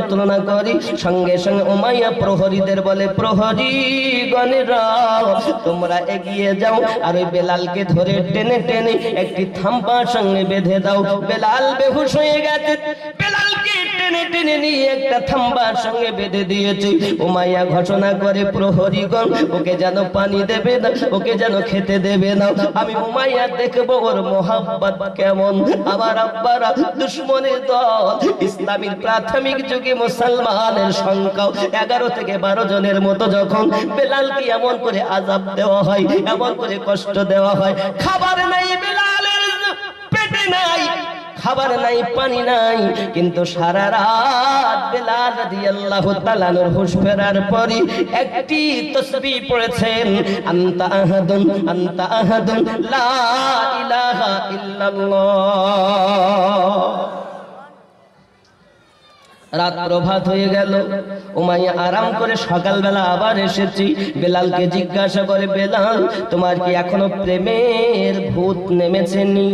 মন্ত্রণা করি। সঙ্গে সঙ্গে উমাইয়া প্রহরীদের বলে, প্রহরী গণেরা তোমরা এগিয়ে যাও, আর ওই বেলালকে ধরে টেনে টেনে একটি থাম্বার সঙ্গে বেঁধে দাও। বেলাল বেহুশ হয়ে গেছে, বেলালকে টেনে টেনে নিয়ে একটা থাম্বার সঙ্গে বেঁধে দিয়েছে। উমাইয়া ঘোষণা করে, প্রহরীগণ ওকে যেন পানি দেবে না, ওকে যেন খেতে দেবে না। আমি উমাইয়া দেখবো ওর মোহাব্বত কেমন। আমার আব্বারা দুশমনের দল, ইসলামের প্রাথমিক যুগে মুসলমানের সংখ্যা 11 থেকে 12 জনের মতো, যখন বেলালকে এমন করে আযাব দেওয়া হয়, এমন করে কষ্ট দেওয়া হয়, খাবার নাই বেলালের পেটে, নাই খাবার নাই, পানি নাই, কিন্তু সারা রাত বেলাল রাদিয়াল্লাহু তাআলা নূর হুঁশ ফেরার পরে একটি তাসবিহ পড়েছেন, আনতা আহাদুন আনতা আহাদুন লা ইলাহা ইল্লাল্লাহ। রাত প্রভাত হয়ে গেল, উমাইয়া আরাম করে সকালবেলা আবার এসেছি। বেলালকে জিজ্ঞাসা করে, বেলাল তোমার কি এখনো প্রেমের ভূত নেমেছেনি?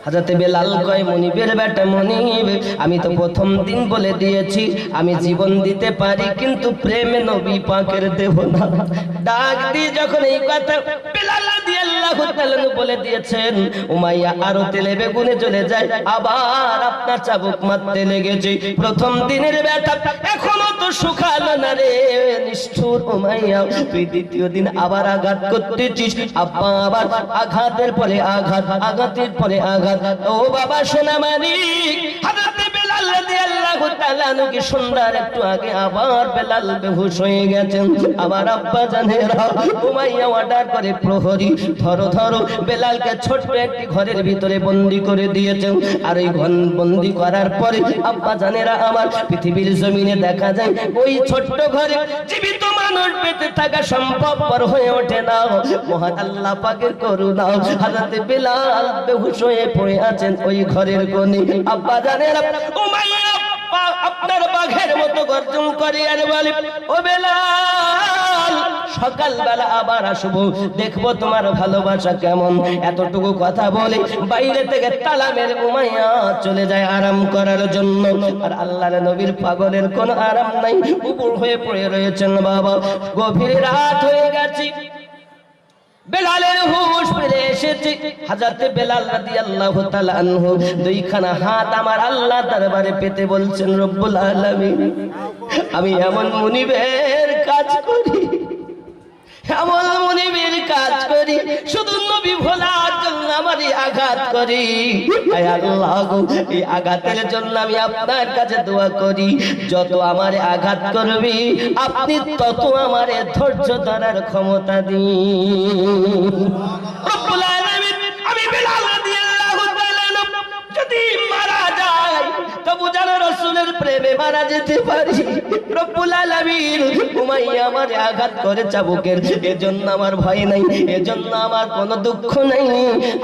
হযরতে বেলাল কয়, মনিবের বেটা মনিব, আমি তো প্রথম দিন বলে দিয়েছি আমি জীবন দিতে পারি, কিন্তু প্রেমে নবী পাকের দেব না। ডাক দিয়ে যখন এই কথা বেলাল রাদিয়াল্লাহু তাআলা বলে দিয়েছেন, উমাইয়া আরো তেলে বেগুনে চলে যায়। আবার আপনার চাবুক মারতে লেগেছে। প্রথম দিনের ব্যথা এখনো তো শুকালো না রে নিষ্ঠুর উমাইয়া, তুই দ্বিতীয় দিন আবার আঘাত করতেছিস। আব্বা আবার আঘাতের পরে আঘাত, আঘাতের পরে আঘাত। ও বাবা সোনা মানিক, হযরতে বেলাল রাদিয়াল্লাহু তাআলা কি সুন্দর একটু আগে আবার বেলাল বেহুশ হয়ে গেছেন। আমার আব্বা জানেরা উমাইয়া অর্ডার করে, প্রহরী ধরো ধরো। বেলালকে ছোট্ট একটি ঘরের ভিতরে বন্দী করে দিয়েছেন। আর ওই ঘর বন্দী করার পরে আব্বা জানেরা আমার, পৃথিবীর জমিনে দেখা যায় ওই ছোট্ট ঘরে জীবিত মানুষ বেঁচে থাকা সম্ভবপর হয়ে ওঠে না। মহান আল্লাহ পাকের করুণা, হযরতে বেলাল বেহুশ হয়ে পড়ে আছেন ওই ঘরের কোণে। আব্বা জানেরা উমাইয়া আপনার বাঘের মতো গর্জন করে আর বলে, ও বেলাল সকালবেলা আবার আসবো, দেখবো তোমার ভালোবাসা কেমন। এতটুকু কথা বলে বাইরে থেকে তালা মেরে উমাইয়া চলে যায় আরাম করার জন্য। আর আল্লাহর নবীর পাগলের কোনো আরাম নাই, উপর হয়ে পড়ে রয়েছেন বাবা। গভীর রাত হয়ে গেছে, বেলালের হুঁশ ফিরে এসেছে। হযরতে বেলাল রাদিয়াল্লাহু তাআলা আনহু দুইখানা হাত আমার আল্লাহ দরবারে পেতে বলছেন, রব্বুল আলামিন আমি এমন মুনিবের কাজ করি, এমন মুনিবের কাজ করি, শুধু নবী ভোলার জন্য আমারই আঘাত করি। আয় আল্লাহ গো, এই আঘাতের জন্য আমি আপনার কাছে দোয়া করি, যত আমারে আঘাত করবি আপনি তত আমারে ধৈর্য ধরার ক্ষমতা দিন। রব্বুল আলামিন আমি বেলাল রাদিয়াল্লাহু তাআলা যদি মারা যায় তবু যেন রাসূলের প্রেমে মারা যেতে পারি। রব্বুল আলামিন উমাইয়া আমারে আঘাত করে চাবুকের, এজন্য আমার ভয় নাই, এজন্য আমার কোনো দুঃখ নাই।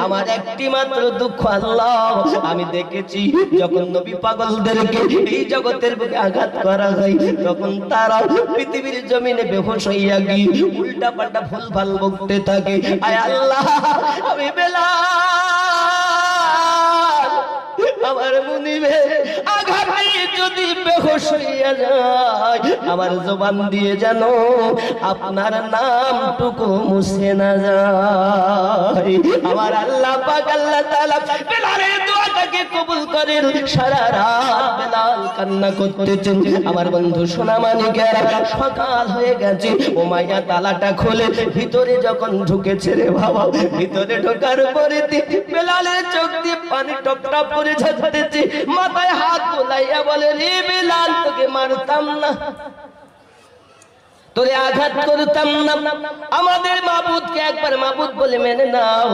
আমার একটি মাত্র দুঃখ আল্লাহ, আমি দেখেছি যখন নবী পাগলদেরকে এই জগতের বুকে আঘাত করা হয় তখন তারা পৃথিবীর জমিনে বেহুশ হইয়া গিয়ে উল্টা পাল্টা ভুলভাল বকতে থাকে। আয় আল্লাহ আমি বেলাল আমার মুনিবের আঘাতে যদি বেহুশ হইয়া যায়, আমার জবান দিয়ে যেন আপনার নামটুকু মুছে না যায়। আমার আল্লাহ পাক আল্লাহ তাআলা বেলালের দোয়াটাকে কবুল করেন। সারা রাত বেলাল কান্না করতেছেন। আমার বন্ধু সোনা মানিকেরা, সকাল হয়ে গেছে, উমাইয়া তালাটা খুলে ভিতরে যখন ঢুকেছে রে বাবা, ভিতরে ঢোকার পরে বেলালের চোখ দিয়ে পানি টপ টপ করে ঝরতেছে। মাথায় হাত বোলাইয়া বলে, রে বেলাল তোকে মারতাম না, তোরে আঘাত করতাম না, আমাদের মাবুদকে একবার মাবুদ বলে মেনে নাও,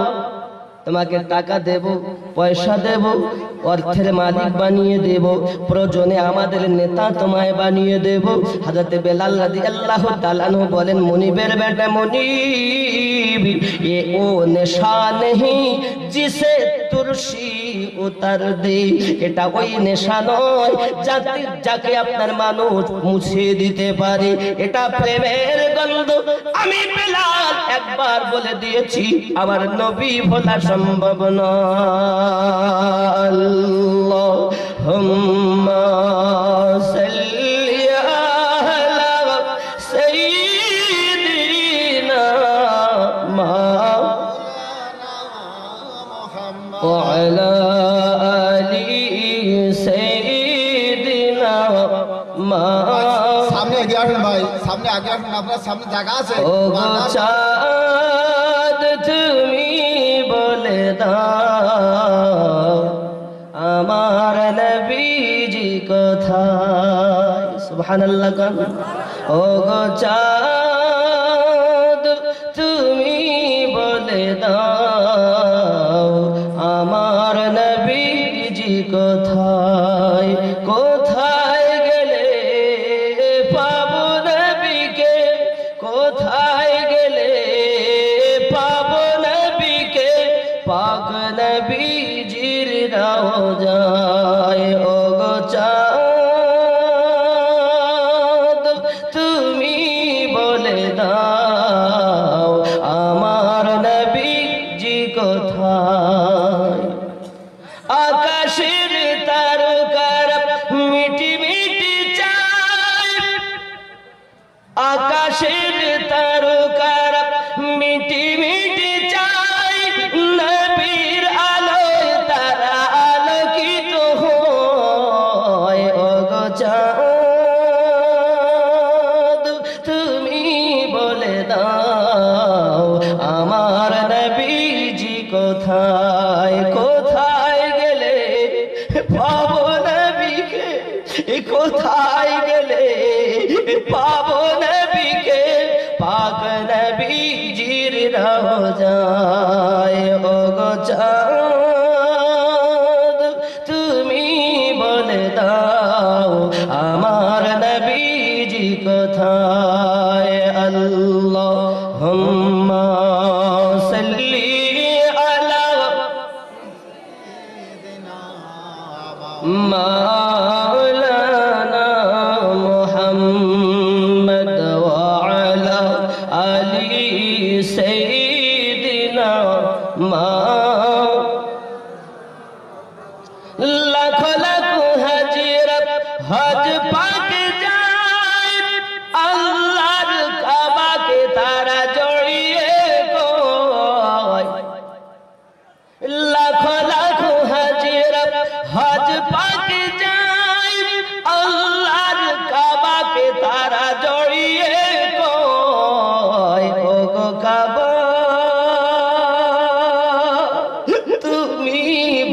তোমাকে টাকা দেব, পয়সা দেব, অর্থের মালিক বানিয়ে দেব, প্রয়োজনে আমাদের নেতা তোমায় বানিয়ে দেব। হযরতে বেলাল রাদিয়াল্লাহু তাআলা আনহু বলেন, মুনিবের বেটা মুনিব, ये वो नेशा नहीं जिसे तुरशी उतर दे, এটা ওই নেশা নয় যাকে আপনার মানুষ মুছে দিতে পারে, এটা প্রেমের গন্ধ। আমি বেলাল একবার বলে দিয়েছি আমার নবী ভোলা সম্ভব নয়। আল্লাহু হুম্মা সাল্লি আলা সাইয়্যিদিনা ওয়া আলা আলি সাইয়্যিদিনা সামনে আগে আসুন ভাই, সামনে আগে আসুন, আপনার সামনে জায়গা আছে। ও গো চাঁদ তুমি বলে দাও আমার নবীজি কোথায়? সুবহানাল্লাহ গান। ও গো চাঁদ তুমি বলে দাও আমার নবীজি কোথায়? কোথায় গেলে পাবো নবীকে? কোথায় গেলে পাবো নবীকে? পাক নবীজির রওজায়। ও গো চাঁদ তুমি বলে দাও আমার নবীজি কোথায়? আকাশের তারকার মিটি মিটি চাই, আকাশের তারকার মিটি মিটি চাই, নবীর আলোয় তারা আলোকিত হয়। ও গো চাঁদ তুমি বলে দাও আমার নবীজি কোথায়? কোথায় গেলে পাবো নবীকে? কোথায় গেলে পাবো নবীকে? পাক নবীজির রওজায়। ও গো চাঁদ তুমি বলে দাও আমার নবীজি কোথায়? আল্লাহুম্মা সাল্লি আলা মাওলানা মুহাম্মদ ওয়া আলা আলি সাইয়্যিদিনা লাখ লাখ হাজিরা হজ পাক যায়, আল্লাহর কাবাকে তারা জড়িয়ে কয়। লাখ লাখ হাজিরা হজ পাক যায়, আল্লাহর কাবাকে তারা জড়িয়ে কয়। ও গো কাবা তুমি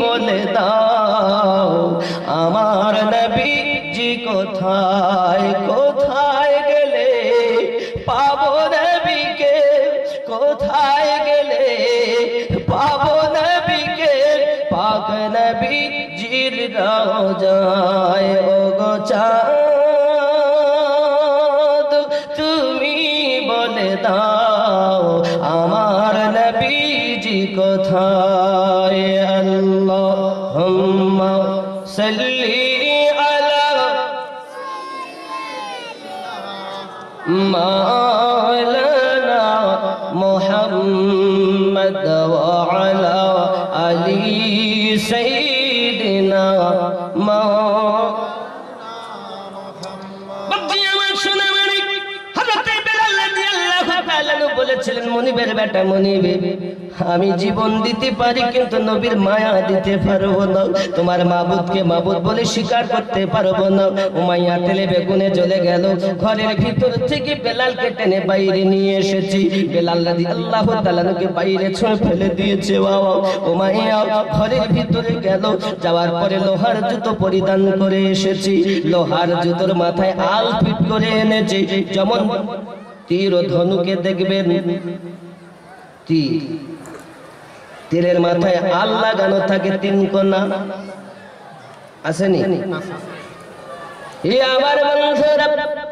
বলে দাও আমার নবীজি কোথায়? কোথায় গেলে পাবো নবীকে? কোথায় গেলে পাবো নবীকে? পাক নবীজির রওজায়। ও গো চাঁদ তুমি বলে দাও আমার নবীজি কোথায়? আল্লাহুম্মা সাল্লি আলা মাওলানা মুহাম্মদ ওয়া আলা আলি সাইয়্যিদিনা বলেছিলেন মনিবের বেটা মনিব, আমি জীবন দিতে পারি কিন্তু নবীর মায়া দিতে পারবো না। তোমার মাবুদকে মাবুদ বলে স্বীকার করতে পারবো না। উমাইয়া তেলে বেগুনে জ্বলে গেল। ঘরের ভিতর থেকে বেলালকে টেনে বাইরে নিয়ে এসেছি। বেলাল রাদিয়াল্লাহু তাআলাকে বাইরে ছুঁড়ে ফেলে দিয়েছে। বাবা উমাইয়া ঘরের ভিতরে গেল। যাওয়ার পরে লোহার জুতো পরিধান করে এসেছি। লোহার জুতোর মাথায় আল ফিট করে এনেছে। যেমন তীর ও ধনুকে দেখবেন তীরের মাথায় আল লাগানো থাকে 3 কোনা, আসেনি? আমার বন্ধুরা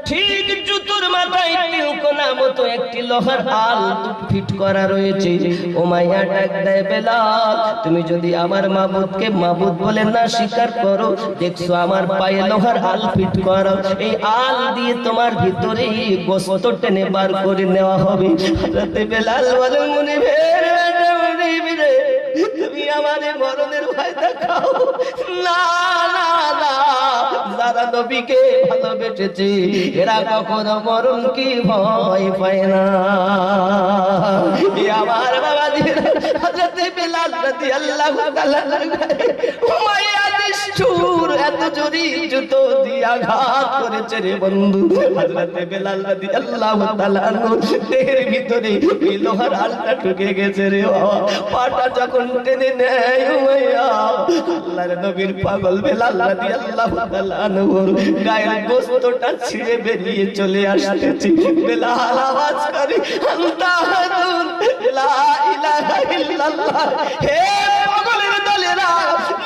ঠিক জুতোর মাথায় 3 কোনা মতো একটি লোহার আল ফিট করা রয়েছে। উমাইয়া ডাক দেয়, বেলাল তুমি যদি আমার মাবুদকে মাবুদ বলে না স্বীকার করো, দেখছো আমার পায়ে লোহার আল ফিট করা, এই আল দিয়ে তোমার ভিতরে গোশত টেনে বার করে নেওয়া হবে। হযরত বেলাল বলেন, মুনিবের বেটা মুনিব রে, তুমি আমারে মরণের ভয় দেখাও। না না না, যারা নবীকে ভালোবেসেছে এরা কখনো মরণকে ভয় পায় না। আমার বাবাজি হযরত বেলাল রাদিয়াল্লাহু তাআলা উমাইয়া নিষ্ঠুর এত জোরে জুতো দিয়ে আঘাত করেছে রে বন্ধু। হযরত বেলাল রাদিয়াল্লাহু তাআলা দেহের ভিতরে এই লোহার আলটা ঢুকে গেছে রে বাবা। পাটা যখন টেনে নেয় উমাইয়া, আল্লাহর নবীর পাগল বেলাল রাদিয়াল্লাহু তাআলা গায়ের গোশতটা ছিঁড়ে বেরিয়ে চলে আসতেছে। বেলাল আওয়াজ করে আনতা আহাদুন লা ইলাহা ইল্লাল্লাহ। হে পাগলের দলেরা,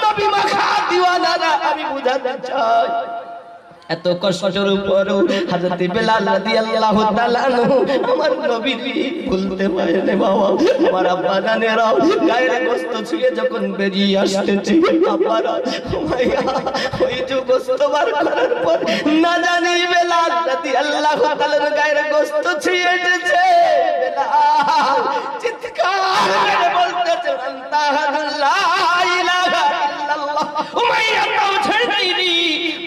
নবী মাখা দিওয়ানারা, আমি বুঝাতে চাই এত কষ্টের উপরও হযরত বেলাল রাদিয়াল্লাহু তাআলা আমার নবীর ভুলতে পারে না বাবা। আমার আব্বা জানেরা গায়ের গোশত ছুঁয়ে যখন বেরিয়ে আসতেছে, আব্বারা উমাইয়া ওই যে গোশত বার করার পর না জানি বেলাল রাদিয়াল্লাহু তাআলার গায়ের গোশত ছুঁয়ে এসেছে। বেলাল চিৎকার করে বলতেছে আনতা লা ইলাহা ইল্লাল্লাহ। উমাইয়া তাও ছেড়ে দেয়নি,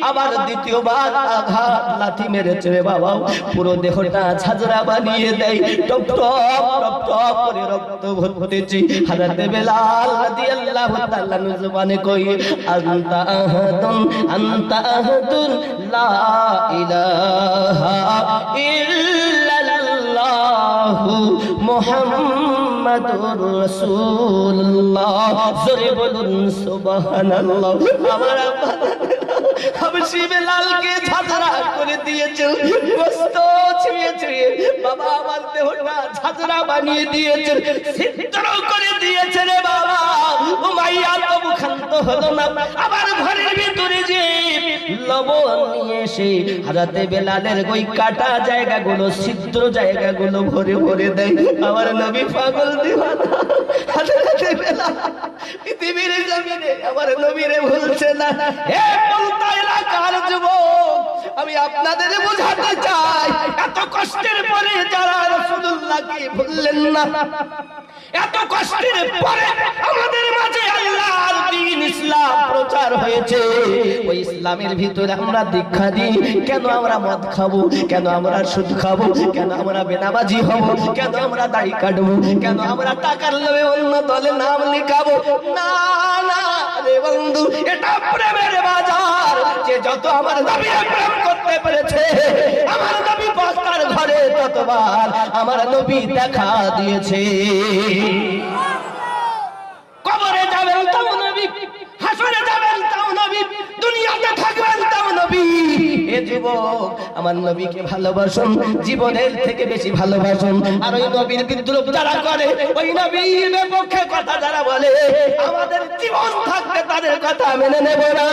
আবার দ্বিতীয়বার আঘাত লাথি মেরেছে রে বাবা। পুরো দেহটা ঝাঁঝরা বানিয়ে দেয়, টপ টপ টপ টপ করে রক্ত ভরতেছে। হযরত বেলাল রাদিয়াল্লাহু তাআলা জবানে কই আনতা আহাদুন লা ইলাহা ইল্লাল্লাহ মুহাম্মাদুর রাসূলুল্লাহ। জোরে বলুন সুবহানাল্লাহ। আমার আব্বা হাবশী বেলালকে ঝাঁঝরা করে দিয়েছে, গোশত ছুঁয়ে ছুঁয়ে বাবা আমার দেহটা ঝাঁঝরা বানিয়ে দিয়েছে, ছিদ্র করে দিয়েছে রে বাবা। উমাইয়া তবু ক্ষান্ত হলো না, আবার ঘরের ভিতরে যে লবণ নিয়ে এসে হযরত বেলালের ওই কাটা জায়গাগুলো, ছিদ্র জায়গাগুলো ভরে ভরে দেয়। আমার নবী পাগল দিওয়ানা হযরত বেলাল পৃথিবীর জমিনে আমার নবীরে ভুলছে না। হে বলতা এলাকার যুবক, আমি আপনাদের বোঝাতে চাই এত কষ্টের পরে যারা রাসূলুল্লাহকে ভুললেন না, এত কষ্টের পরে আমাদের মাঝে আল্লাহর দ্বীন ইসলাম প্রচার হয়েছে। ওই ইসলামের ভিতরে আমরা দীক্ষা দিই, কেন আমরা মদ খাবো, কেন আমরা সুদ খাবো, কেন আমরা বেনামাজি হব, কেন আমরা দাড়ি কাটবো, কেন আমরা টাকার লোভে অন্য দলে নাম লিখাবো? না না রে বন্ধু, এটা প্রেমের বাজার। যে যত আমার নবীর প্রেম করতে পেরেছে, আমার নবী পাকার ঘরে ততবার আমার নবী দেখা দিয়েছে। কবরে যাবেন তাও নবী, হাসরে যাবেন তাও নবী, দুনিয়াতে থাকবেন তাও নবী। এ যুবক, আমার নবীকে ভালোবাসুন, জীবনের থেকে বেশি ভালোবাসুন। আর ওই নবীর বিদ্রোহ যারা করে, ওই নবীর বিপক্ষে কথা যারা বলে, আমাদের জীবন থাকতে তাদের কথা মেনে নেব না।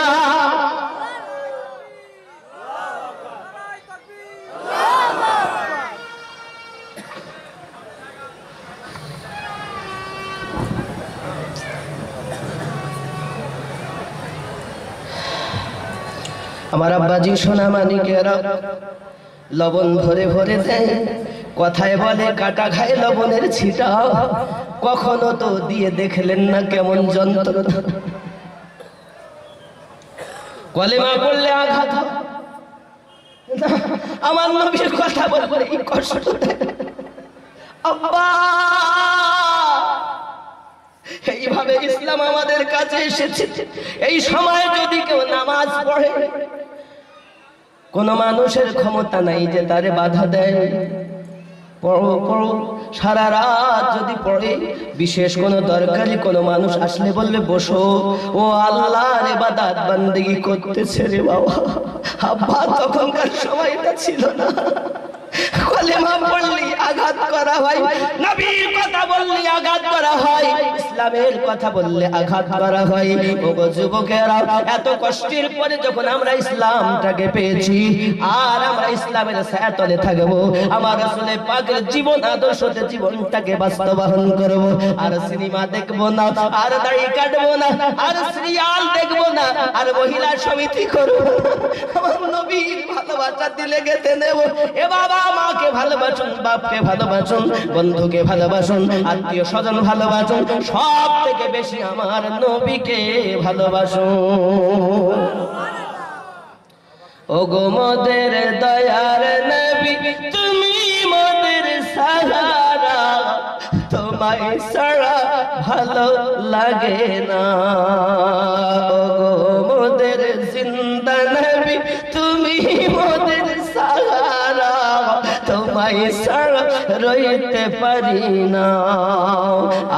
আমার আব্বাজি সোনা মানিকেরা লবণ ভরে ভরে দেয়, কথায় বলে কাটা খায় লবণের ছিটা। কখনো তো দিয়ে দেখলেন না কেমন যন্ত্রণা। কলেমা পড়লে আঘাত, আমার নবীর কথা বললে এই কষ্ট। আব্বা, এইভাবে ইসলাম আমাদের কাছে এসেছে। এই সময় যদি কেউ নামাজ পড়ে, কোন মানুষের ক্ষমতা নাই যে তারে বাধা দেয়। পড়ো পড়ো, সারা রাত যদি পড়ে, বিশেষ কোন দরকারি কোন মানুষ আসলে বললে বসো, ও আল্লাহর ইবাদত বান্দেগি করতেছে রে বাবা। আব্বা, তখনকার সময়টা ছিল না। কলেমা পড়লি আঘাত করা হয়, নবীর কথা বললি আঘাত করা হয়, ইসলামের কথা বললে আঘাত করা হয়। ওগো যুবকেরা, এত কষ্টের পরে যখন আমরা ইসলামটাকে পেয়েছি, আর আমরা ইসলামের ছায়াতলে থাকবো, আমার রাসূল পাকের জীবন আদর্শতে জীবনটাকে বাস্তবায়ন করব। আর সিনেমা দেখবো না, আর দাড়ি কাটবো না, আর সিরিয়াল দেখবো না, আর মহিলা সমিতি করবো। আমার নবীর ভালোবাসা দিলে গেতে নেব। এ বাবা, মাকে ভালোবাসুন, বাপকে ভালোবাসুন, বন্ধুকে ভালোবাসুন, আত্মীয় স্বজন ভালোবাসুন, সব থেকে বেশি আমার নবীকে ভালোবাসুন। ওগো মোদের দয়ার নবী তুমি মোদের সাহারা, তোমায় ছাড়া ভালো লাগে না। ওগো মোদের জিন্দা নবী তুমি মোদের সাহারা, তোমায় ছাড়া রইতে পারি না।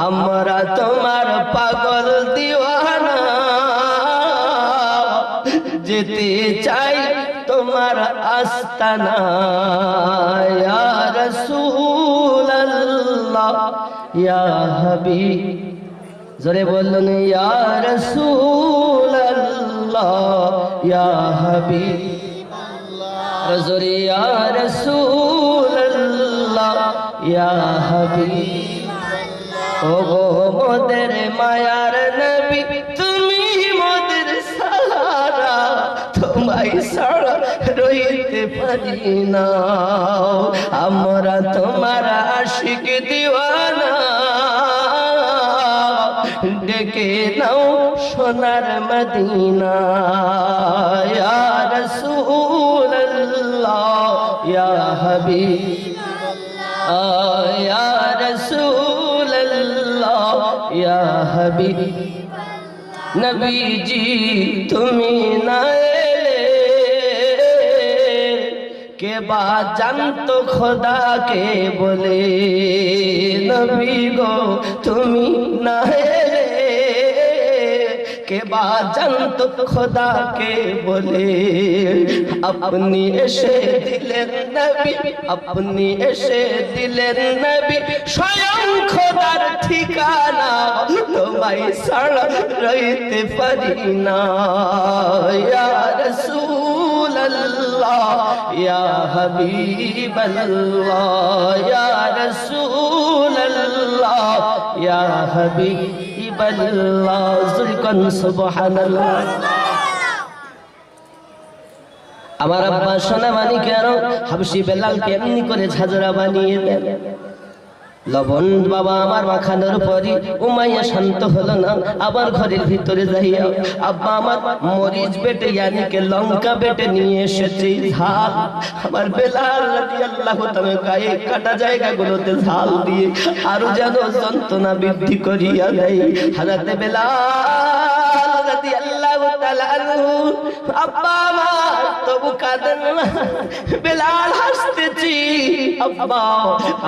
আমরা তোমার পাগল দিওয়ানা, যেতে চাই তোমার আস্তানা। ইয়া রাসূলুল্লাহ ইয়া হাবিব, জোরে বলুন ইয়া রাসূলুল্লাহ ইয়া হাবিব, জোরে ইয়া রাসূলুল্লাহ ইয়া হাবিব। ওগো মোদের মায়ার নবী তুমি মোদের সাহারা, তোমায় ছাড়া রইতে পারি না। আমরা তোমার আশিক দিওয়ানা, ডেকে নাও সোনার মদিনা। ইয়া রাসূলুল্লাহ ইয়া হাবিব, ইয়া রাসূলুল্লাহ ইয়া হাবিব। নবীজি তুমি না এলে কে বা জানতো খোদাকে বলে। নবী গো তুমি না এলে কে বা জানতো খোদাকে বলে। আপনি এসে দিলেন নবী, আপনি এসে দিলেন নবী স্বয়ং খোদার ঠিকানা, তোমায় ছাড়া রইতে পারি না। ইয়া রাসূলুল্লাহ ইয়া হাবিবাল্লাহ, ইয়া রাসূলুল্লাহ ইয়া হাবিবাল্লাহ, যুলকান সুবহানাল্লাহ। আমার আব্বা সোনা মানিকের হাবশি বেলালকে এমনি করে ঝাঁঝরা বানিয়ে দেন। লবণ বাবা আমার মাখানোর পরই উমাইয়া শান্ত হলো না, আবার ঘরের ভিতরে যাইয়া আব্বা আমার মরিচ বেটে ইয়ানিকে লঙ্কা বেটে নিয়ে এসেছে ঝাল। আমার বেলাল রাদিয়াল্লাহু তাআলা গায়ে কাটা জায়গাগুলোতে ঝাল দিয়ে আরো যেন যন্ত্রণা বৃদ্ধি করিয়া দেয়। হযরত বেলাল রাদিয়াল্লাহু তাআলা আনহু আব্বা আমার তবু কাঁদেন না। বেলাল হাসতেছি, আব্বা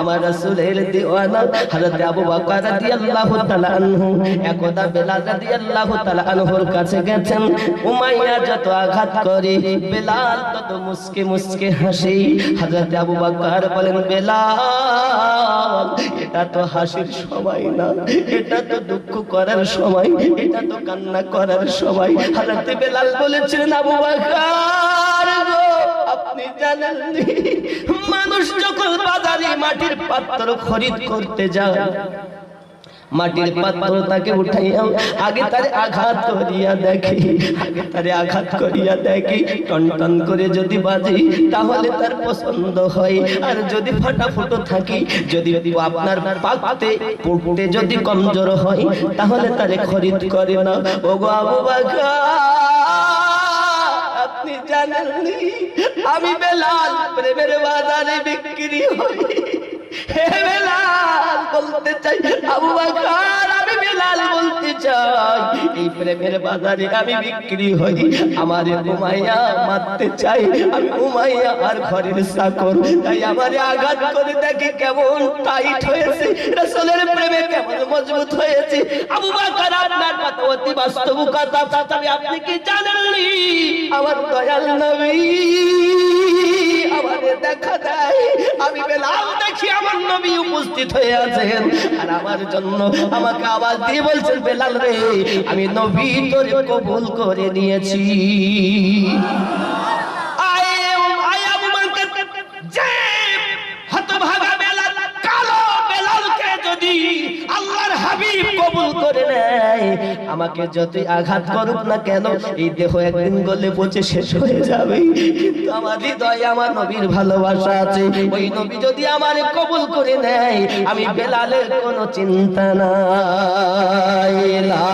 আমার রাসূলের দিওয়ানা হযরত আবু বকর রাদিয়াল্লাহু তাআলা আনহু একদা বেলাল রাদিয়াল্লাহু তাআলা আনহুর কাছে গেছেন। উমাইয়া যত আঘাত করে বেলাল তত মুস্কে মুস্কে হাসে। হযরত আবু বকর বলেন বেলাল এটা তো হাসির সময় না, এটা তো দুঃখ করার সময়, এটা তো কান্না করার সময়। হযরত বেলাল বলেছিলেন আবু বকর গো আপনি জানেন মানুষ যখন বাজারে মাটির পাত্র খরিদ করতে যায়, মাটির পাত্র তাকে উঠাইয়া আগে তারে আঘাত করিয়া দেখে, আগে তারে আঘাত করিয়া দেখে টন টন করে যদি বাজে তাহলে তার পছন্দ হয়। আর যদি ফাটাফুটো থাকে, যদি আপনার পাকতে পড়তে যদি কমজোর হয় তাহলে তারে খরিদ করে না। ওগো আবু বকর আপনি জানেন আমি বেলাল প্রেমের বাজারে বিক্রি হই। হে বেলাল বলতে চাই আবু বকর আমি বেলাল বলতে চাই এই প্রেমের বাজারে আমি বিক্রি হই। আমার উমাইয়া মারতে চাই, আমি উমাইয়া আর ঘরের চাকর, তাই আমারে আঘাত করে দেখি কেমন টাইট হয়েছে, রাসূলের প্রেমে কেমন মজবুত হয়েছে। আবু বকর আপনার কথা অতি বাস্তব কথা, তবে আপনি কি জানেন আমার দয়াল নবী আমারে দেখা দেয়, আমি বেলাল দেখি আমার নবী উপস্থিত হয়ে আছেন আর আমার জন্য আমাকে আওয়াজ দিয়ে বলছেন বেলাল রে আমি নবী তোরে কবুল করে নিয়েছি। হতভাগা বেলাল, কালো বেলালকে যদি আল্লাহর হাবিব কবুল করে নেয় আমাকে যতই আঘাত করুক না কেন এই দেহ একদিন গলে পচে শেষ হয়ে যাবে, কিন্তু আমার হৃদয়ে আমার নবীর ভালোবাসা আছে। ওই নবী যদি আমার কবুল করে নেয়, আমি বেলালের কোনো চিন্তা নাই। লা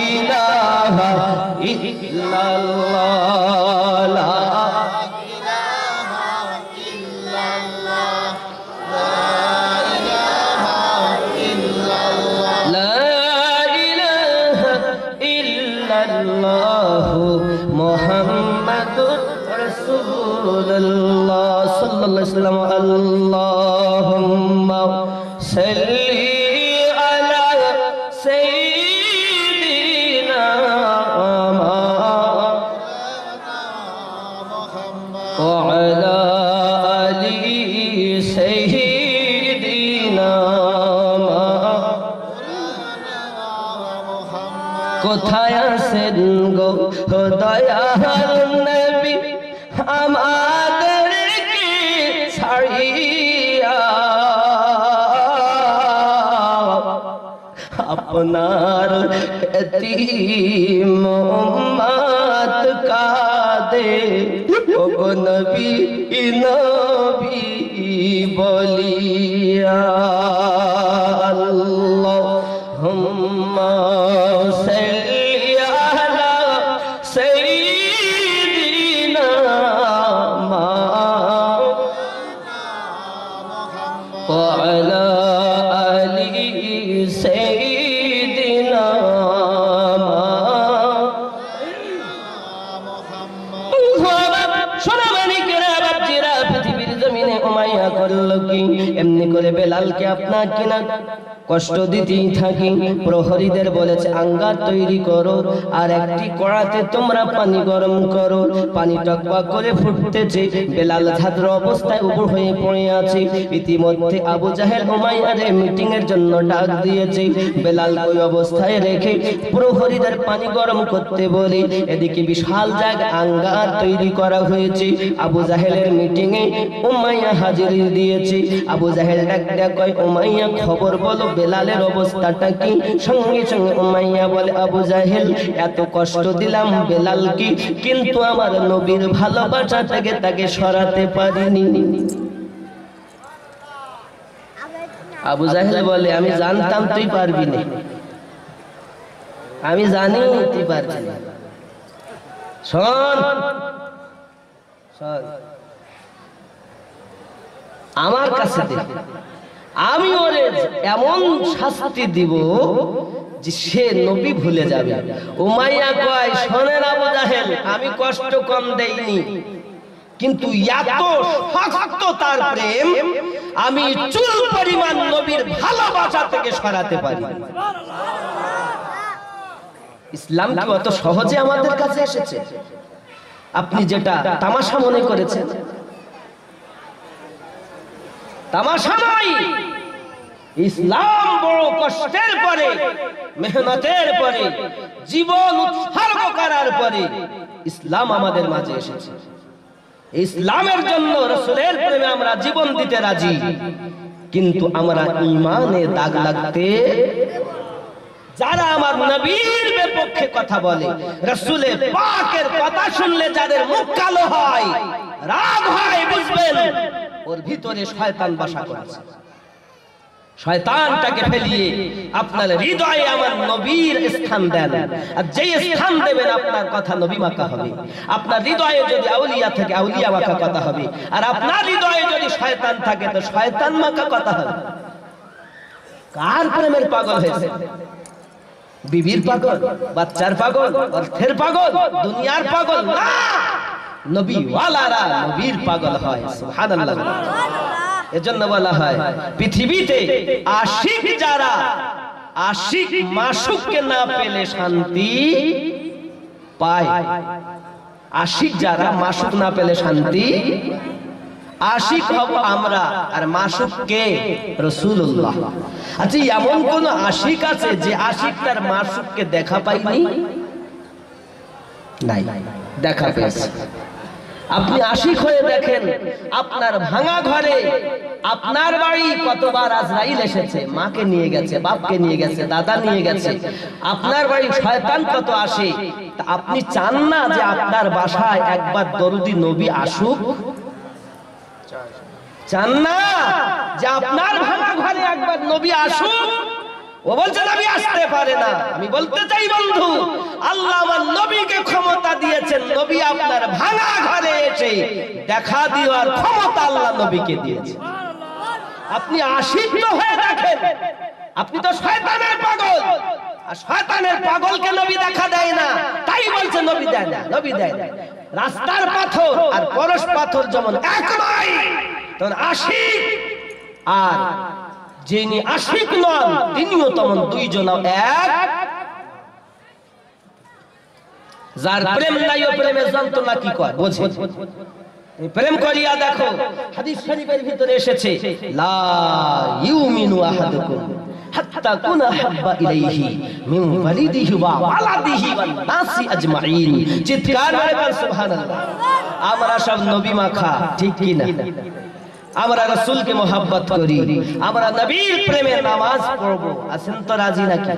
ইলাহা ইল্লাল্লাহ, লা মুহাম্মাদুর রাসূলুল্লাহ সাল্লাল্লাহু আলাইহি ওয়াসাল্লাম। আল্লাহুম্মা সাল্লি আলা সাইয়্যিদিনা ওয়া আলা আলি সাইয়্যিদিনা। কোথায় আছেন গো দয়াল নবী আমাদেরকে ছাড়িয়া, আপনার এতিম উম্মত কাঁদে ওগো নবী নবী বলিয়া। আল্লাহুম্মা সাল্লি আলা সাইয়্যিদিনা ওয়া আলা আলি সাইয়্যিদিনা। পৃথিবীর জমিনে উমাইয়া করল কি? এমনি করে বেলালকে আপনার কিনা কষ্ট দিতেই থাকি। প্রহরীদের বলেছে আঙ্গার তৈরি করো, আর একটি কড়াতে তোমরা পানি গরম করো। পানি টকবক করে ফুটতেছে, বেলাল ঝাদ্র অবস্থায় উপর হয়ে পড়ে আছে। ইতিমধ্যে আবু জাহেল উমাইয়ারে মিটিং এর জন্য ডাক দিয়েছে। বেলাল ওই অবস্থায় রেখে প্রহরীদের পানি গরম করতে বলে এদিকে বিশাল জায়গা আঙ্গার তৈরি করা হয়েছে। আবু জাহেলের মিটিং এ উমাইয়া হাজিরি দিয়েছে। আবু জাহেল ডাক ডাক কয় উমাইয়া খবর বলো বেলালের অবস্থাটা কি? সঙ্গে সঙ্গে উমাইয়া বলে আবু জাহেল এত কষ্ট দিলাম বেলালকে, কিন্তু আমার নবীর ভালোবাসা থেকে তাকে সরাতে পারিনি। আবু জাহেল বলে আমি জানতাম তুই পারবি না, আমি জানি তুই পারবি না। শোন শোন, আমার কাছে দে, আমি ওরে এমন শাস্তি দিব যে সে নবী ভুলে যাবে। উমাইয়া কয় শোনেন আবু জাহেল, আমি কষ্ট কম দেইনি, কিন্তু এত শক্ত তার প্রেম আমি চুল পরিমাণ নবীর ভালোবাসা থেকে সরাতে পারি। ইসলাম কি অত সহজে আমাদের কাছে এসেছে? আপনি যেটা তামাশা মনে করেছেন, তামাশা নয়। ইসলাম বড় কষ্টের পরে, মেহনতের পরে, জীবন উৎসর্গ করার পরে ইসলাম আমাদের মাঝে এসেছে। ইসলামের জন্য রাসূলের প্রেমে আমরা জীবন দিতে রাজি, কিন্তু আমরা ঈমানে দাগ লাগতে। যারা আমার নবীর বিপক্ষে কথা বলে, রাসূলের পাকের কথা শুনলে যাদের মুখ কালো হয়, রাগ হয়, বুঝবেন ওর ভিতরে শয়তান বাসা করেছে। শয়তানটাকে ফেলিয়ে আপনার হৃদয়ে আমার নবীর স্থান দেন, আর যেই স্থান দেবেন আপনার কথা নবী মাকা হবে। আপনার হৃদয়ে যদি আউলিয়া থাকে আউলিয়া মাকা কথা হবে, আর আপনার হৃদয়ে যদি শয়তান থাকে তো শয়তান মাকা কথা হবে। কার প্রেমের পাগল হয়েছে? বিবির পাগল, বাচ্চার পাগল, অর্থের পাগল, দুনিয়ার পাগল না, নবী ওয়ালারা নবীর পাগল হয়। সুবহানাল্লাহ। এজন্য বলা হয় পৃথিবীতে আশিক যারা, আশিক মাশুককে না পেলে শান্তি পায়। আশিক যারা মাশুক না পেলে শান্তি, আশিক হব আমরা, আর মাশুক কে? রাসূলুল্লাহ। আচ্ছা, এমন কোন আশিক আছে যে আশিক তার মাশুককে দেখা পায়নি? নাই, দেখা পেয়েছে। আপনি আশিক হয়ে দেখেন আপনার ভাঙা ঘরে আপনার বাড়ি কতবার আজরাইল এসেছে, মাকে নিয়ে গেছে, বাপকে নিয়ে গেছে, দাদা নিয়ে গেছে, আপনার বাড়ি শয়তান কত আসে। তা আপনি চান না যে আপনার বাসায় একবার দরুদি নবী আসুক? চান না যে আপনার ভাঙা ঘরে একবার নবী আসুক? ও বলছে নবী আসতে পারে না। আমি বলতে চাই বন্ধু, আল্লাহ আমার নবীকে ক্ষমতা দিয়েছেন, নবী আপনার ভাঙা ঘরে এসে দেখা দেওয়ার ক্ষমতা আল্লাহ নবীকে দিয়েছেন। আপনি আশিক্ত হয়ে দেখেন, আপনি তো শয়তানের পাগল, আর শয়তানের পাগলকে নবী দেখা দেয় না, তাই বলছে নবী দেয় না, নবী দেয় না। রাস্তার পাথর আর পরশ পাথর যেমন এক নয়, তখন আশিক আর যিনি আশিক নন তিনিও তেমন দুইজন এক। যার প্রেম নাই ও প্রেমের যন্ত্রণা কি কয় বোঝে। প্রেম করিয়া দেখো, হাদিস শরীফের ভিতরে এসেছে, লা ইউমিনু আহাদুকুম হাত্তা কুনা হাব্বা ইলাইহি মিন ওয়ালিদিহি ওয়া ওয়ালাদিহি ওয়ান নাসি আজমাইন। চিৎকার করে বল সুবহানাল্লাহ। আমরা সব নবী মাখা, ঠিক কি না? আমরা রাসূলকে মোহাব্বত করি, আমরা নবীর প্রেমে নামাজ পড়বো, আছেন তো রাজি নাকি?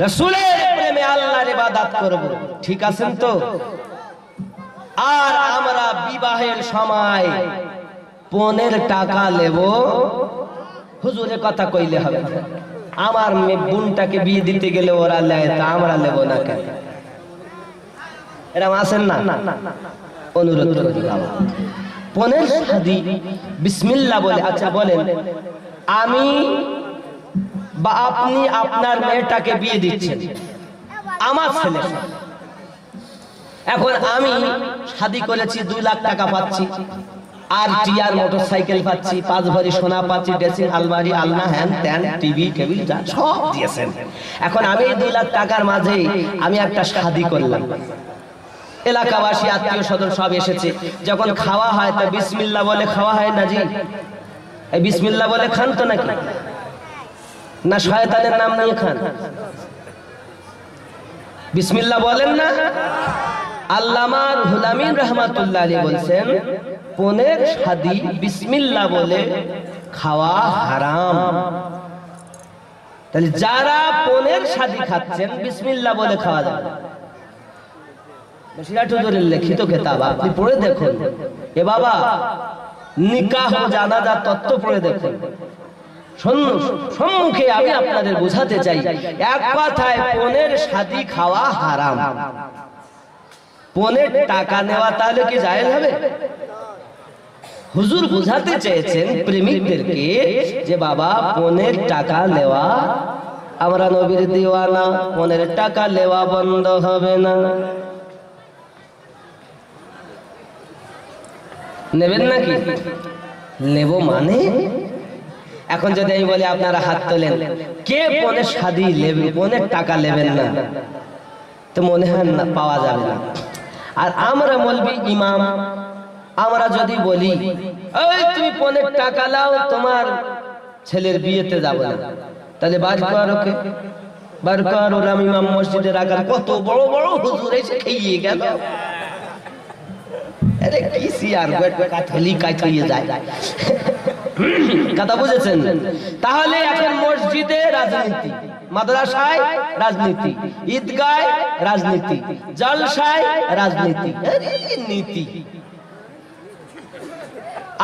রাসূলের প্রেমে আল্লাহর ইবাদত করব, ঠিক আছেন তো? আর আমরা বিবাহের সময় পনের টাকা নেব, হুজুরের কথা কইলে হবে। আমার মেয়ে বোনটাকে বিয়ে দিতে গেলে ওরা নেয়, তা আমরা নেব না কেন? এরকম আছেন না? অনুরোধ করি বাবা, পনের শাদী বিসমিল্লাহ বলে। আচ্ছা বলেন, আমি বা আপনি আপনার মেয়েটাকে বিয়ে দিচ্ছেন আমার ছেলে, এখন আমি শাদী করেছি, 2 লাখ টাকা পাচ্ছি, আর টিয়ার মোটরসাইকেল পাচ্ছি, 5 ভরি সোনা পাচ্ছি, ড্রেসিং আলমারি, আলনা, হ্যান ত্যান, টিভি টেবিল যা সব দিয়েছেন। এখন আমি এই 2 লাখ টাকার মাঝে আমি একটা শাদী করলাম, এলাকাবাসী আত্মীয় স্বজন সব এসেছে, যখন খাওয়া হয় তা বিসমিল্লাহ বলে খাওয়া হয় না? জি, এই বিসমিল্লাহ বলে খান তো নাকি? না শয়তানের নাম নিয়ে খান? বিসমিল্লাহ বলেন না? আল্লামা রুহুল আমিন রাহমাতুল্লাহ আলাইহি বলেন, পনের শাদী বিসমিল্লাহ বলে খাওয়া হারাম। তাহলে যারা পনের শাদী খাচ্ছেন বিসমিল্লাহ বলে খাওয়া যাবে। সিরাজুদ্দৌলার লিখিত কিতাব আপনি পড়ে দেখুন। এ বাবা, নিকাহ ও জানাজার তত্ত্ব পড়ে দেখুন। সম্মুখে আমি আপনাদের বোঝাতে চাই, এক কথায় পনের শাদী খাওয়া হারাম। পনের টাকা নেওয়া তাহলে কি জায়েজ হবে? হুজুর বোঝাতে চেয়েছেন প্রেমিকদেরকে যে বাবা পনের টাকা নেওয়া, আমরা নবীর দিওয়ানা, পনের টাকা নেওয়া বন্ধ হবে না। নেবেন নাকি? নেব মানে? এখন যদি আমি বলি আপনারা হাত তোলেন, কে পনের শাদী নেবেন, পনের টাকা নেবেন না, তো মনে হয় না পাওয়া যাবে না। আর আমরা মৌলবি ইমাম, আমরা যদি বলি ওই তুমি পনের টাকা নাও, তোমার ছেলের বিয়েতে যাবে না, তাহলে বার কর ওকে, বার কর। ওরাম ইমাম মসজিদে রাখার কত বড় বড় হুজুর এসে খেয়ে গেল। আরে কি সিয়ার কাঠলি কাটিয়ে যায়, কথা বুঝেছেন? তাহলে এখন মসজিদে রাজনীতি, মাদ্রাসায় রাজনীতি, ঈদগায় রাজনীতি, জলসায় রাজনীতি, নীতি।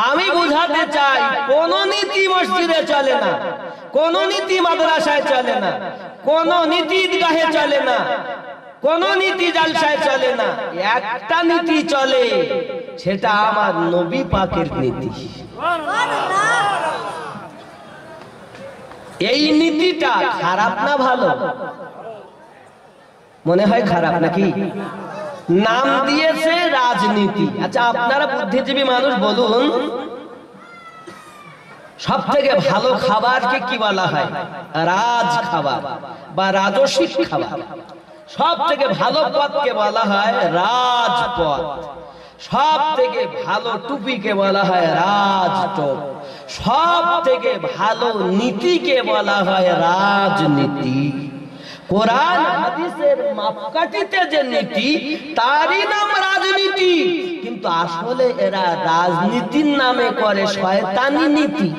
আমি বুঝাতে চাই কোন নীতি মসজিদে চলে না, কোন নীতি মাদ্রাসায় চলে না, কোন নীতি ঈদগাহে চলে না, কোন নীতি জলসায় চলে না। একটা নীতি চলে, সেটা আমার নবী পাকের নীতি। এই নীতিটা খারাপ না ভালো? মনে হয় খারাপ নাকি? নাম দিয়েছে রাজনীতি। আচ্ছা আপনারা বুদ্ধিজীবী মানুষ বলুন, সব থেকে ভালো খাবারকে কি বলা হয়? রাজ খাবার বা রাজসিক খাবার। সব থেকে ভালো পথকে বলা হয় রাজপথ। সব থেকে ভালো টুপিকে বলা হয় রাজটোপ। সব থেকে ভালো নীতিকে বলা হয় রাজনীতি। কোরআন হাদিসের মাপকাঠিতে যে নীতি, তারই নাম রাজনীতি। কিন্তু আসলে এরা রাজনীতির নামে করে শয়তানি নীতি।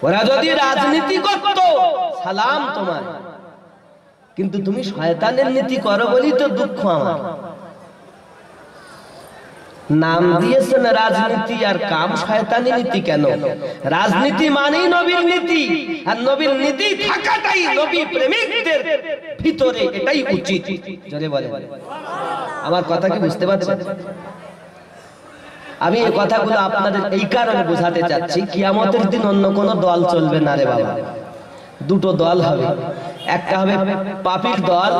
ওরা যদি রাজনীতি করত সালাম তোমার, কিন্তু তুমি শয়তানের নীতি করো বলি তো দুঃখ আমার। নাম দিয়েছেন রাজনীতি আর কাম শয়তানি নীতি। কেন? রাজনীতি মানেই নবীর নীতি, আর নবীর নীতি থাকাটাই নবী প্রেমিকদের ভিতরে, এটাই উচিত। জোরে বলে আমার কথা কি বুঝতে পারছেন? আমি এই কথাগুলো আপনাদের এই কারণে বোঝাতে চাচ্ছি, কিয়ামতের দিন অন্য কোন দল চলবে না রে বাবা। দুটো দল হবে, একটা হবে পাপীর দল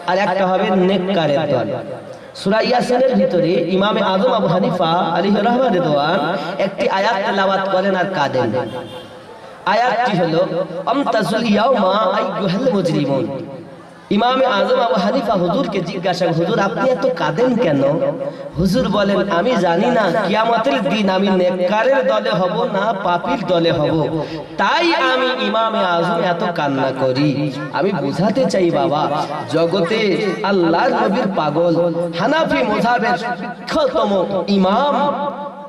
আর একটা হবে নেককারের দল। সূরা ইয়াসিনের ভিতরে ইমামে আযম আবু হানিফা আলাইহির রাহমাতুল্লাহ রিদওয়ান একটি আয়াত তেলাওয়াত করেন আর কাঁদেন। আয়াতটি হলো আমতাজুল ইয়াউমা আইয়ুহাল মুজরিমুন। ইমামে আযম আবু হানিফা হুজুরকে জিজ্ঞাসা, হুজুর আপনি এত কাঁদেন কেন? হুজুর বলেন, আমি জানি না কিয়ামতের দিন আমি নেককারের দলে হব না পাপীর দলে হব, তাই আমি ইমামে আযম এত কান্না করি। আমি বুঝাতে চাই বাবা, জগতে আল্লাহর নবীর পাগল হানাফি মাযহাবের বিখ্যাততম ইমাম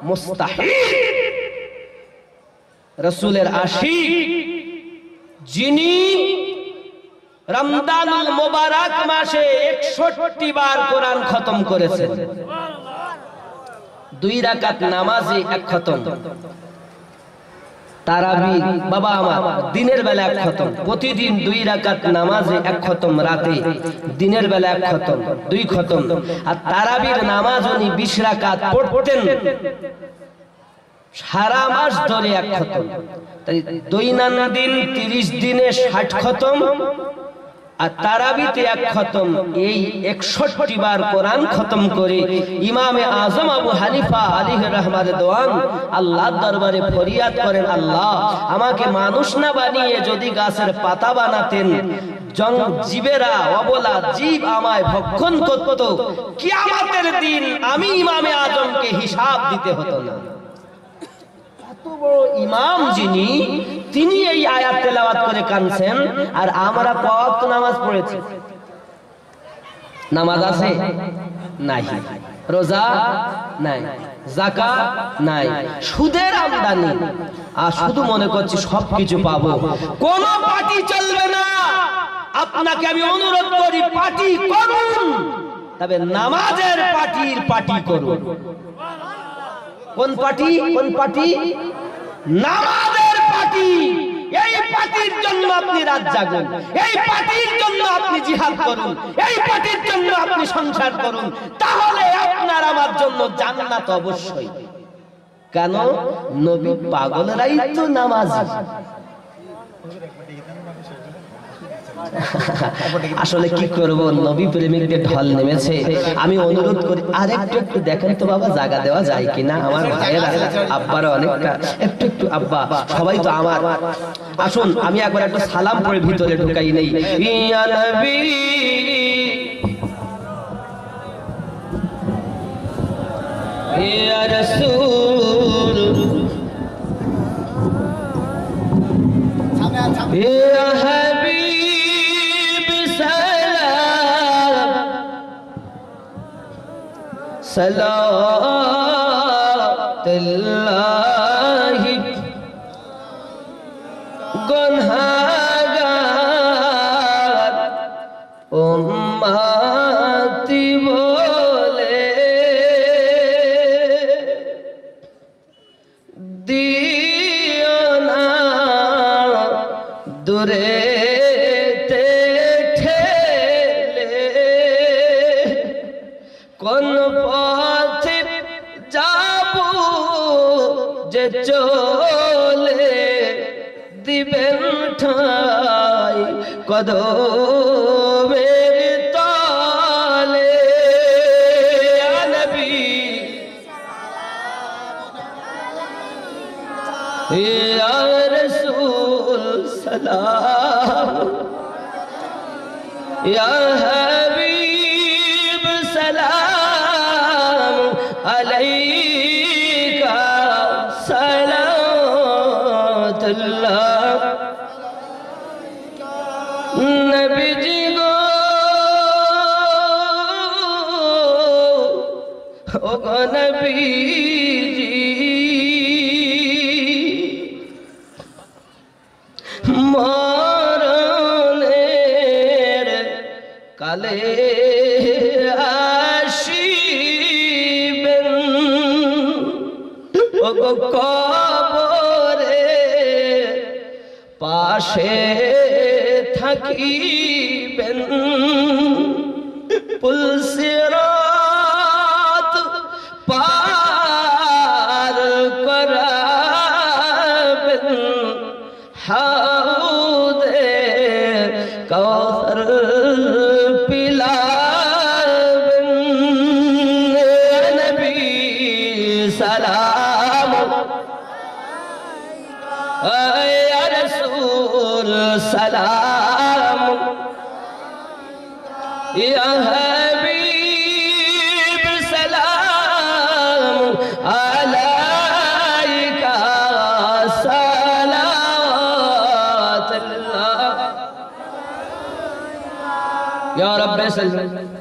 মুস্তাহিদ রাসূলের আশিক, যিনি রমজানুল মুবারক মাসে 61 বার কোরআন খতম করেছেন, 2 রাকাত নামাজে 1 খতম, তারাবি বাবা আমার দিনের বেলা 1 খতম, প্রতিদিন 2 রাকাত নামাজে 1 খতম, রাতে দিনের বেলা 1 খতম, 2 খতম। আর তারাবির নামাজ উনি 20 রাকাত পড়তেন সারা মাস ধরে 1 খতম। তাই দৈনন্দিন 30 দিনে 60 খতম আর তারাবিতে 1 খতম, এই 61 বার কোরআন খতম করে ইমামে আযম আবু হানিফা আলাইহির রাহমাতুল্লাহ রিদওয়ান আল্লাহর দরবারে ফরিয়াদ করেন, আল্লাহ আমাকে মানুষ না বানিয়ে যদি গাছের পাতা বানাতেন, জীবেরা অবলা জীব আমায় ভক্ষণ করত, কিয়ামতের দিন আমি ইমামে আযমকে হিসাব দিতে হতো না। ইমাম যিনি, তিনি এই আয়াত তেলাওয়াত করে কাঁদছেন, আর আমরা কত নামাজ পড়েছি? নামাজ আছে নাই, রোজা নাই, যাকাত নাই, সুদের আমদানি, আর শুধু মনে করছি সবকিছু পাবো। কোন পার্টি চলবে না। আপনাকে আমি অনুরোধ করি, পার্টি করুন, তবে নামাজের পার্টি করুন। কোন পার্টি? কোন পার্টি? নামাজের পার্টি। এই পার্টির জন্য আপনি রাত জাগুন, এই পার্টির জন্য আপনি জিহাদ করুন, এই পার্টির জন্য আপনি সংসার করুন, তাহলে আপনার আমার জন্য জান্নাত অবশ্যই। কেন? নবী পাগলরাই তো নামাজি। আসলে কি করব, নবী প্রেমিকদের ঢল নেমেছে। আমি অনুরোধ করি আর একটু দেখেন তো বাবা, জায়গা দেওয়া যায় কিনা। আমার ভাইয়েরা আব্বারা অনেকটা একটু আব্বা সবাই তো আমার, আসুন আমি একবার একটু সালাম পড়ে ভিতরে ঢুকাই নেই। ইয়া নবী ইয়া রাসূল ইয়া হাবিব সালাম সালাতুল্লাহি গুনহাগার উম্মতি বলে দিও না দূরে কোন পথে যাব যে চলে দিবেন ঠাই কদমের তলে। নবী ইয়া রাসূল সালাম ইয়া হাবিব সালাম আলাইকা সালাতুল্লাহ। নবীজি গো ও গো নবীজি মরণের কালে আসিবেন ও গো কবরে পাশে থাকিবেন পুলসিরাত পার করাবেন হাউদে কাউসার পিলাবেন নবী সালাম ইয়া রাসূল সালাম ইয়া হাবিব সালাম আলাইকা সালাওয়াতুল্লাহ ইয়া রাব্বি সাল্লাল্লাহু